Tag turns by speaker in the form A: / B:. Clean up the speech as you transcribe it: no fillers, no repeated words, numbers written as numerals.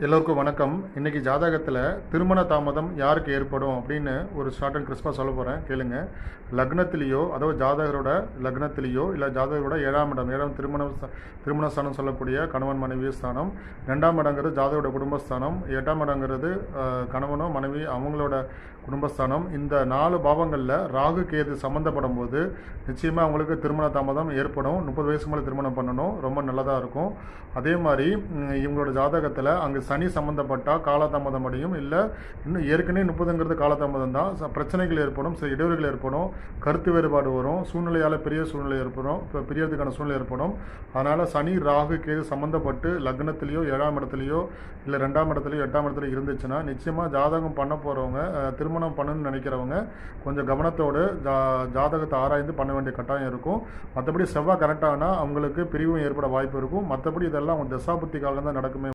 A: எல்லோருக்கும் வணக்கம். இன்றைக்கி ஜாதகத்தில் திருமண தாமதம் யாருக்கு ஏற்படும் அப்படின்னு ஒரு ஷார்ட் அண்ட் கிறிஸ்பாக சொல்ல போகிறேன், கேளுங்க. லக்னத்திலேயோ, அதாவது ஜாதகரோட லக்னத்திலேயோ இல்லை ஜாதகரோட 7ஆம் இடம், 7ஆம் திருமண ஸ்தானம் சொல்லக்கூடிய கணவன் மனைவி ஸ்தானம், 2ஆம் இடங்கிறது ஜாதகரோட குடும்பஸ்தானம், 8ஆம் இடங்கிறது கணவனோ மனைவி அவங்களோட குடும்பஸ்தானம். இந்த 4 பாவங்களில் ராகு கேது சம்மந்தப்படும் போது நிச்சயமாக அவங்களுக்கு திருமண தாமதம் ஏற்படும். 30 வயசுக்கு மேலே திருமணம் பண்ணணும், ரொம்ப நல்லதாக இருக்கும். அதே மாதிரி இவங்களோட ஜாதகத்தில் அங்கே சனி சம்மந்தப்பட்டால் காலதாமதம் அடையும். இல்லை இன்னும் ஏற்கனவே 30ங்கிறது காலதாமதம் தான். பிரச்சனைகள் ஏற்படும், சில இடையூறுகள் ஏற்படும், கருத்து வேறுபாடு வரும், சூழ்நிலையால் பெரிய சூழ்நிலை ஏற்படும், இப்போ பிரியறதுக்கான சூழ்நிலை ஏற்படும். அதனால் சனி ராகு கேது சம்மந்தப்பட்டு லக்னத்திலேயோ 7ஆம் இடத்துலையோ இல்லை 2ஆம் இடத்துலையோ 8ஆம் இடத்துல இருந்துச்சுன்னா நிச்சயமாக ஜாதகம் பண்ண போகிறவங்க, திருமணம் பண்ணணும்னு நினைக்கிறவங்க கொஞ்சம் கவனத்தோடு ஜாதகத்தை ஆராய்ந்து பண்ண வேண்டிய கட்டாயம் இருக்கும். மற்றபடி செவ்வாய் கரெக்டானா அவங்களுக்கு பிரிவும் ஏற்பட வாய்ப்பு இருக்கும். மற்றபடி இதெல்லாம் அவங்க தசாபுத்தி காலம் தான் நடக்குமே.